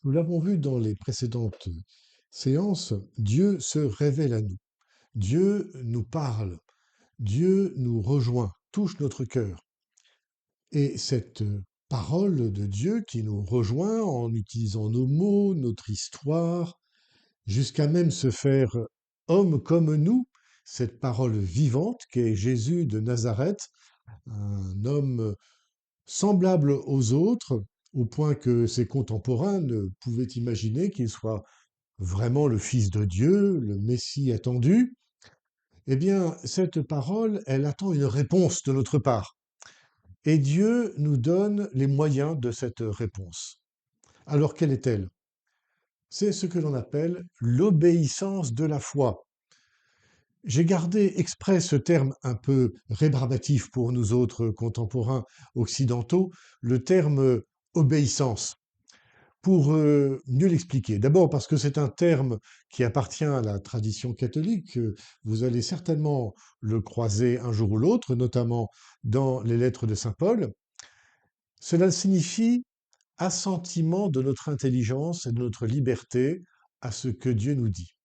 Nous l'avons vu dans les précédentes séances, Dieu se révèle à nous. Dieu nous parle. Dieu nous rejoint, touche notre cœur. Et cette parole de Dieu qui nous rejoint en utilisant nos mots, notre histoire, jusqu'à même se faire homme comme nous, cette parole vivante qu'est Jésus de Nazareth, un homme semblable aux autres, au point que ses contemporains ne pouvaient imaginer qu'il soit vraiment le Fils de Dieu, le Messie attendu, eh bien, cette parole, elle attend une réponse de notre part. Et Dieu nous donne les moyens de cette réponse. Alors, quelle est-elle? C'est ce que l'on appelle l'obéissance de la foi. J'ai gardé exprès ce terme un peu rébarbatif pour nous autres contemporains occidentaux, le terme obéissance. Pour mieux l'expliquer. D'abord parce que c'est un terme qui appartient à la tradition catholique. Vous allez certainement le croiser un jour ou l'autre, notamment dans les lettres de Saint Paul. Cela signifie assentiment de notre intelligence et de notre liberté à ce que Dieu nous dit.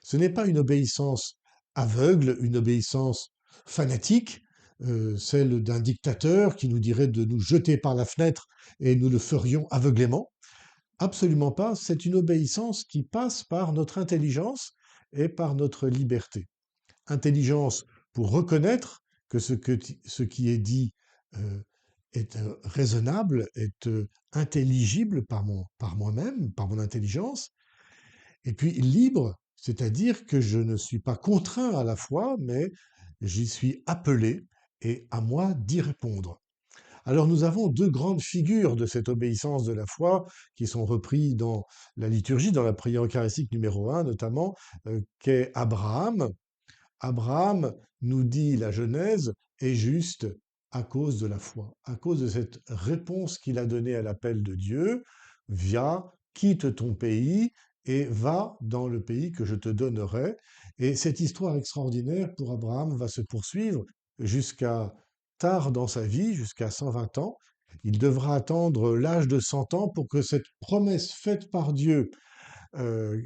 Ce n'est pas une obéissance aveugle, une obéissance fanatique, celle d'un dictateur qui nous dirait de nous jeter par la fenêtre et nous le ferions aveuglément. Absolument pas, c'est une obéissance qui passe par notre intelligence et par notre liberté. Intelligence pour reconnaître que ce qui est dit euh, est raisonnable, est intelligible par moi-même, par mon intelligence, et puis libre, c'est-à-dire que je ne suis pas contraint à la fois, mais j'y suis appelé et à moi d'y répondre. Alors nous avons deux grandes figures de cette obéissance de la foi qui sont reprises dans la liturgie, dans la prière eucharistique numéro un notamment, qu'est Abraham. Abraham, nous dit la Genèse, est juste à cause de la foi, à cause de cette réponse qu'il a donnée à l'appel de Dieu, via quitte ton pays et va dans le pays que je te donnerai. Et cette histoire extraordinaire pour Abraham va se poursuivre jusqu'à tard dans sa vie, jusqu'à 120 ans. Il devra attendre l'âge de 100 ans pour que cette promesse faite par Dieu euh,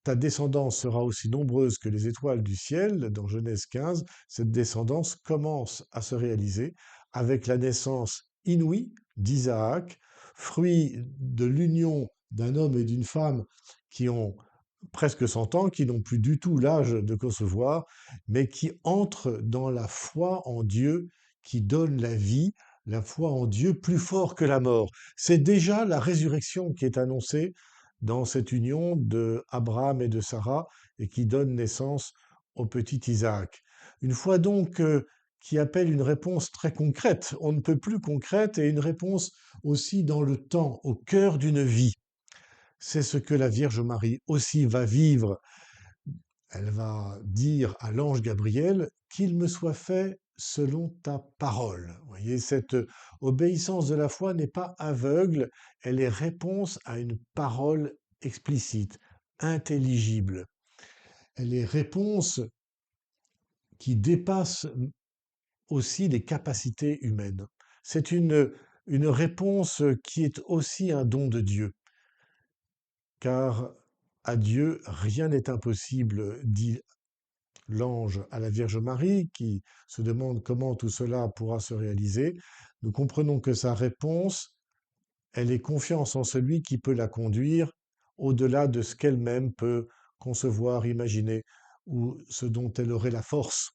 ta descendance sera aussi nombreuse que les étoiles du ciel, dans Genèse 15, cette descendance commence à se réaliser avec la naissance inouïe d'Isaac, fruit de l'union d'un homme et d'une femme qui ont presque 100 ans, qui n'ont plus du tout l'âge de concevoir, mais qui entrent dans la foi en Dieu qui donne la foi en Dieu plus fort que la mort. C'est déjà la résurrection qui est annoncée dans cette union de Abraham et de Sarah et qui donne naissance au petit Isaac. Une foi donc qui appelle une réponse très concrète, on ne peut plus concrète, et une réponse aussi dans le temps, au cœur d'une vie. C'est ce que la Vierge Marie aussi va vivre. Elle va dire à l'ange Gabriel qu'il me soit fait selon ta parole. Vous voyez, cette obéissance de la foi n'est pas aveugle, elle est réponse à une parole explicite, intelligible. Elle est réponse qui dépasse aussi les capacités humaines. C'est une réponse qui est aussi un don de Dieu, car à Dieu rien n'est impossible, dit l'ange à la Vierge Marie, qui se demande comment tout cela pourra se réaliser. Nous comprenons que sa réponse, elle est confiance en celui qui peut la conduire au-delà de ce qu'elle-même peut concevoir, imaginer, ou ce dont elle aurait la force.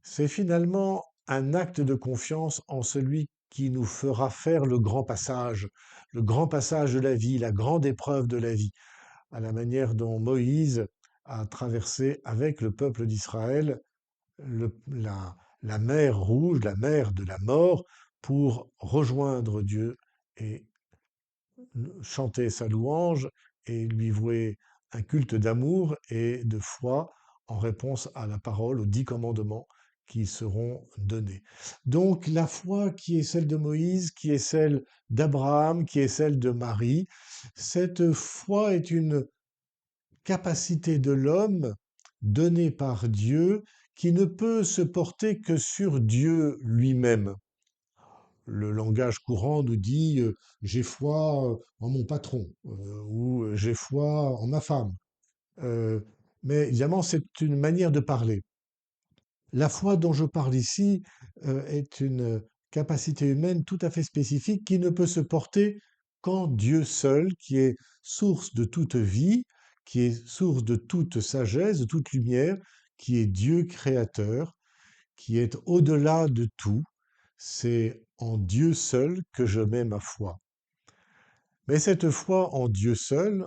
C'est finalement un acte de confiance en celui qui nous fera faire le grand passage de la vie, la grande épreuve de la vie, à la manière dont Moïse a traversé avec le peuple d'Israël la mer rouge, la mer de la mort, pour rejoindre Dieu et chanter sa louange et lui vouer un culte d'amour et de foi en réponse à la parole, aux 10 commandements qui seront donnés. Donc la foi qui est celle de Moïse, qui est celle d'Abraham, qui est celle de Marie, cette foi est une capacité de l'homme donnée par Dieu qui ne peut se porter que sur Dieu lui-même. le langage courant nous dit j'ai foi en mon patron ou j'ai foi en ma femme. Euh, mais évidemment, c'est une manière de parler. La foi dont je parle ici est une capacité humaine tout à fait spécifique qui ne peut se porter qu'en Dieu seul, qui est source de toute vie, qui est source de toute sagesse, de toute lumière, qui est Dieu créateur, qui est au-delà de tout. C'est en Dieu seul que je mets ma foi. Mais cette foi en Dieu seul,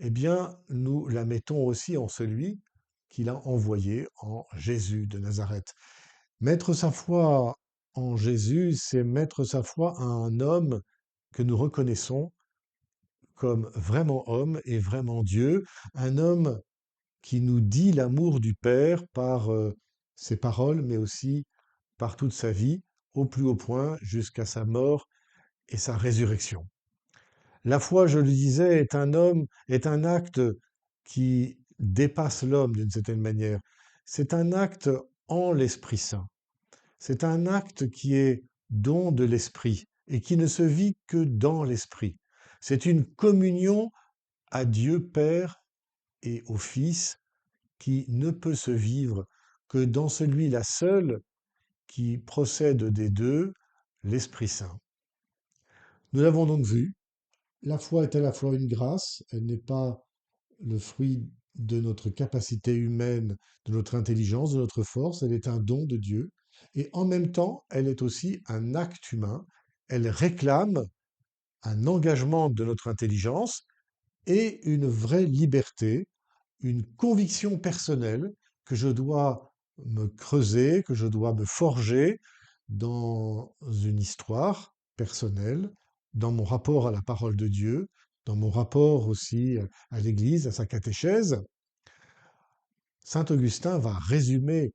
eh bien, nous la mettons aussi en celui qu'il a envoyé, en Jésus de Nazareth. Mettre sa foi en Jésus, c'est mettre sa foi à un homme que nous reconnaissons comme vraiment homme et vraiment Dieu, un homme qui nous dit l'amour du Père par ses paroles, mais aussi par toute sa vie, au plus haut point, jusqu'à sa mort et sa résurrection. La foi, je le disais, est un acte qui dépasse l'homme d'une certaine manière. C'est un acte en l'Esprit Saint. C'est un acte qui est don de l'Esprit et qui ne se vit que dans l'Esprit. C'est une communion à Dieu Père et au Fils qui ne peut se vivre que dans celui-là seul qui procède des deux, l'Esprit Saint. Nous l'avons donc vu, la foi est à la fois une grâce, elle n'est pas le fruit de notre capacité humaine, de notre intelligence, de notre force, elle est un don de Dieu, et en même temps, elle est aussi un acte humain, elle réclame un engagement de notre intelligence et une vraie liberté, une conviction personnelle que je dois me creuser, que je dois me forger dans une histoire personnelle, dans mon rapport à la parole de Dieu, dans mon rapport aussi à l'Église, à sa catéchèse. Saint Augustin va résumer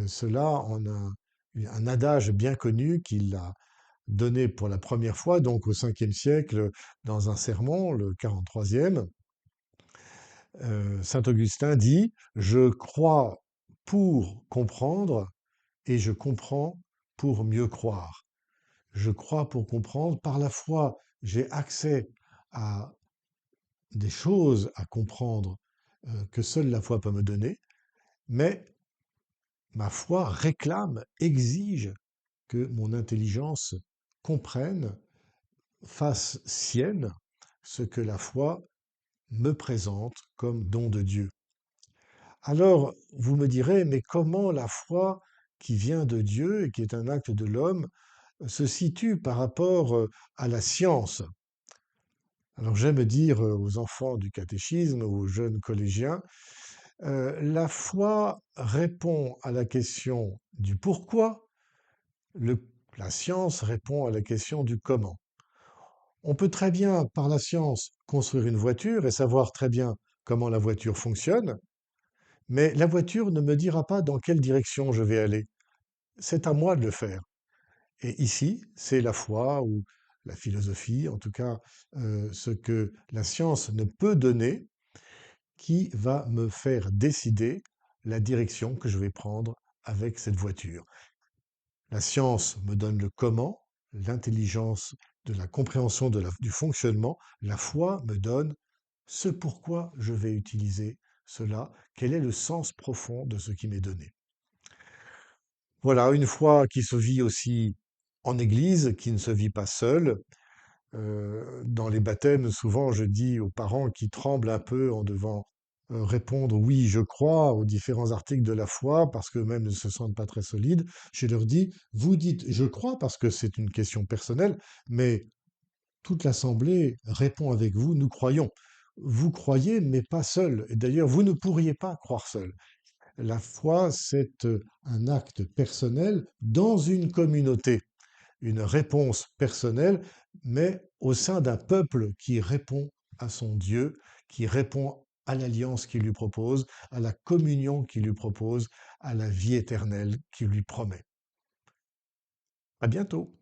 cela en un adage bien connu qu'il a donné pour la première fois, donc au 5e siècle, dans un sermon, le 43e. Saint Augustin dit, je crois pour comprendre et je comprends pour mieux croire. Je crois pour comprendre. Par la foi, j'ai accès à des choses à comprendre que seule la foi peut me donner, mais ma foi réclame, exige que mon intelligence comprenne, fasse sienne ce que la foi me présente comme don de Dieu. Alors, vous me direz, mais comment la foi qui vient de Dieu et qui est un acte de l'homme se situe par rapport à la science? Alors j'aime dire aux enfants du catéchisme, aux jeunes collégiens, la foi répond à la question du pourquoi, la science répond à la question du comment. On peut très bien, par la science, construire une voiture et savoir très bien comment la voiture fonctionne, mais la voiture ne me dira pas dans quelle direction je vais aller. C'est à moi de le faire. Et ici, c'est la foi ou la philosophie, en tout cas ce que la science ne peut donner, qui va me faire décider la direction que je vais prendre avec cette voiture. La science me donne le comment, l'intelligence de la compréhension du fonctionnement. La foi me donne ce pourquoi je vais utiliser cela, quel est le sens profond de ce qui m'est donné. Voilà, une foi qui se vit aussi en Église, qui ne se vit pas seule. Dans les baptêmes, souvent, je dis aux parents qui tremblent un peu en devant répondre oui, je crois aux différents articles de la foi parce qu'eux-mêmes ne se sentent pas très solides. Je leur dis, vous dites je crois parce que c'est une question personnelle, mais toute l'Assemblée répond avec vous, nous croyons. Vous croyez, mais pas seul. Et d'ailleurs, vous ne pourriez pas croire seul. La foi, c'est un acte personnel dans une communauté, une réponse personnelle, mais au sein d'un peuple qui répond à son Dieu, qui répond à l'alliance qu'il lui propose, à la communion qu'il lui propose, à la vie éternelle qu'il lui promet. À bientôt.